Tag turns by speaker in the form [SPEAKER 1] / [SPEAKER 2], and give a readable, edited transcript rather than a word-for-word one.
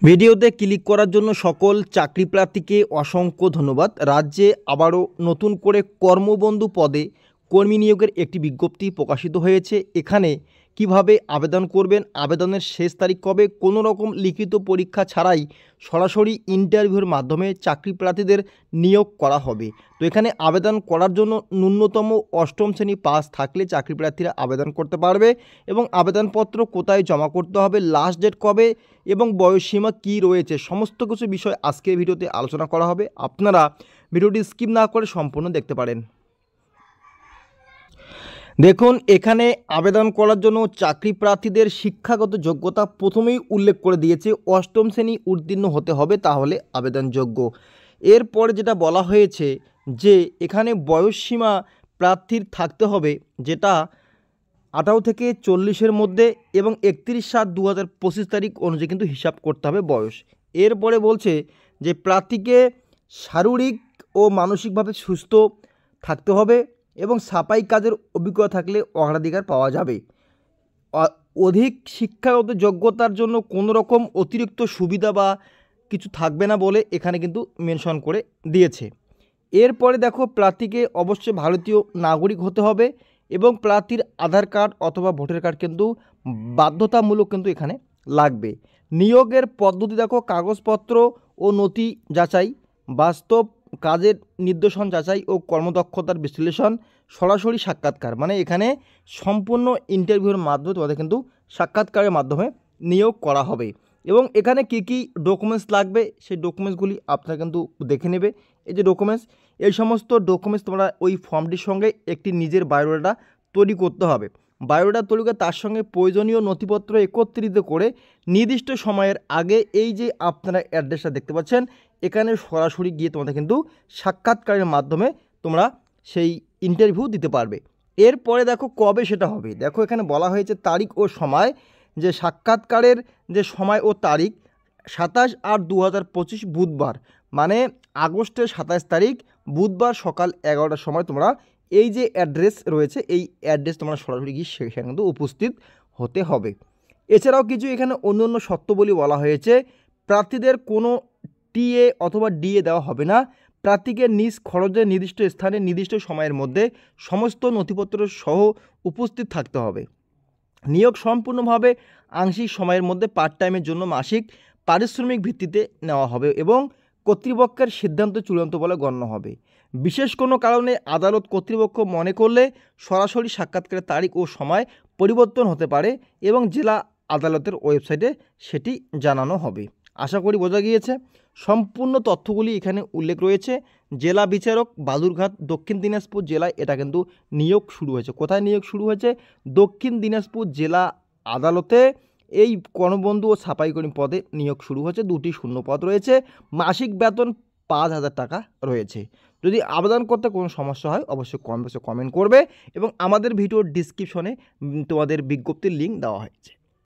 [SPEAKER 1] ভিডিওতে ক্লিক করার জন্য সকল চাকরি প্রার্থীকে অসংখ্য ধন্যবাদ। রাজ্যে আবারও নতুন করে কর্মবন্ধু পদে কর্মী নিয়োগের একটি বিজ্ঞপ্তি প্রকাশিত হয়েছে। এখানে কিভাবে আবেদন করবেন, আবেদনের শেষ তারিখ কবে, কোনো রকম লিখিত পরীক্ষা ছাড়াই সরাসরি ইন্টারভিউর মাধ্যমে চাকরি প্রার্থীদের নিয়োগ করা হবে। তো এখানে আবেদন করার জন্য ন্যূনতম অষ্টম শ্রেণী পাস থাকলে চাকরি প্রার্থীরা আবেদন করতে পারবে এবং আবেদনপত্র কোথায় জমা করতে হবে, লাস্ট ডেট কবে এবং বয়সসীমা কী রয়েছে, সমস্ত কিছু বিষয় আজকের ভিডিওতে আলোচনা করা হবে। আপনারা ভিডিওটি স্কিপ না করে সম্পূর্ণ দেখতে পারেন। দেখুন, এখানে আবেদন করার জন্য চাকরি প্রার্থীদের শিক্ষাগত যোগ্যতা প্রথমেই উল্লেখ করে দিয়েছে, অষ্টম শ্রেণী উত্তীর্ণ হতে হবে, তাহলে আবেদনযোগ্য। এরপরে যেটা বলা হয়েছে যে এখানে বয়সসীমা প্রার্থীর থাকতে হবে যেটা 18 থেকে 40-এর মধ্যে এবং 31/7/2025 তারিখ অনুযায়ী কিন্তু হিসাব করতে হবে বয়স। এরপরে বলছে যে প্রার্থীকে শারীরিক ও মানসিকভাবে সুস্থ থাকতে হবে এবং সাফাই কাজের অভিজ্ঞতা থাকলে অগ্রাধিকার পাওয়া যাবে। অধিক শিক্ষাগত যোগ্যতার জন্য কোনো রকম অতিরিক্ত সুবিধা বা কিছু থাকবে না বলে এখানে কিন্তু মেনশন করে দিয়েছে। এরপরে দেখো, প্রার্থীকে অবশ্যই ভারতীয় নাগরিক হতে হবে এবং প্রার্থীর আধার কার্ড অথবা ভোটার কার্ড কিন্তু বাধ্যতামূলক কিন্তু এখানে লাগবে। নিয়োগের পদ্ধতি দেখো, কাগজপত্র ও নথি যাচাই, বাস্তব কাজের নিদর্শন যাচাই ও কর্মদক্ষতার বিশ্লেষণ, সরাসরি সাক্ষাৎকার, মানে এখানে সম্পূর্ণ ইন্টারভিউর মাধ্যমে তোমাদের কিন্তু সাক্ষাৎকারের মাধ্যমে নিয়োগ করা হবে। এবং এখানে কি কি ডকুমেন্টস লাগবে সেই ডকুমেন্টসগুলি আপনারা কিন্তু দেখে নেবে। এই যে ডকুমেন্টস, এই সমস্ত ডকুমেন্টস তোমরা ওই ফর্মটির সঙ্গে একটি নিজের বায়োডাটা তৈরি করতে হবে। বায়োডাটা তৈরি করে তার সঙ্গে প্রয়োজনীয় নথিপত্র একত্রিত করে নির্দিষ্ট সময়ের আগে এই যে আপনারা অ্যাড্রেসটা দেখতে পাচ্ছেন এখানে সরাসরি গিয়ে তোমাদের কিন্তু সাক্ষাৎকারের মাধ্যমে তোমরা সেই ইন্টারভিউ দিতে পারবে। এরপরে দেখো কবে সেটা হবে, দেখো এখানে বলা হয়েছে তারিখ ও সময়, যে সাক্ষাৎকারের যে সময় ও তারিখ 27/8/2025 বুধবার, মানে আগস্টের 27 তারিখ বুধবার সকাল 11টার সময় তোমরা এই যে অ্যাড্রেস রয়েছে এই অ্যাড্রেস তোমরা সরাসরি গিয়ে সেখানে কিন্তু উপস্থিত হতে হবে। এছাড়াও কিছু এখানে অন্য অন্য শর্তাবলী বলা হয়েছে। প্রার্থীদের কোনো টিএ অথবা ডিএ দেওয়া হবে না। প্রার্থীকে নিজ খরচে নির্দিষ্ট স্থানে নির্দিষ্ট সময়ের মধ্যে সমস্ত নথিপত্র সহ উপস্থিত থাকতে হবে। নিয়োগ সম্পূর্ণভাবে আংশিক সময়ের মধ্যে পার্ট টাইমের জন্য মাসিক পারিশ্রমিক ভিত্তিতে নেওয়া হবে এবং কর্তৃপক্ষের সিদ্ধান্ত চূড়ান্ত বলে গণ্য হবে। বিশেষ কোনো কারণে আদালত কর্তৃপক্ষ মনে করলে সরাসরি সাক্ষাৎকারের তারিখ ও সময় পরিবর্তন হতে পারে এবং জেলা আদালতের ওয়েবসাইটে সেটি জানানো হবে। আশা করি বোঝা গিয়েছে। সম্পূর্ণ তথ্যগুলি এখানে উল্লেখ রয়েছে। জেলা বিচারক বালুরঘাট, দক্ষিণ দিনাজপুর জেলায় এটা কিন্তু নিয়োগ শুরু হয়েছে। কোথায় নিয়োগ শুরু হয়েছে? দক্ষিণ দিনাজপুর জেলা আদালতে এই কর্মবন্ধু ও ছাপাইকর্মী পদে নিয়োগ শুরু হয়েছে। 2টি শূন্য পদ রয়েছে। মাসিক বেতন 5,000 টাকা রয়েছে। যদি আবেদন করতে কোনো সমস্যা হয় অবশ্যই কমেন্ট করবে এবং আমাদের ভিডিওর ডিসক্রিপশনে তোমাদের বিজ্ঞপ্তির লিঙ্ক দেওয়া হয়েছে।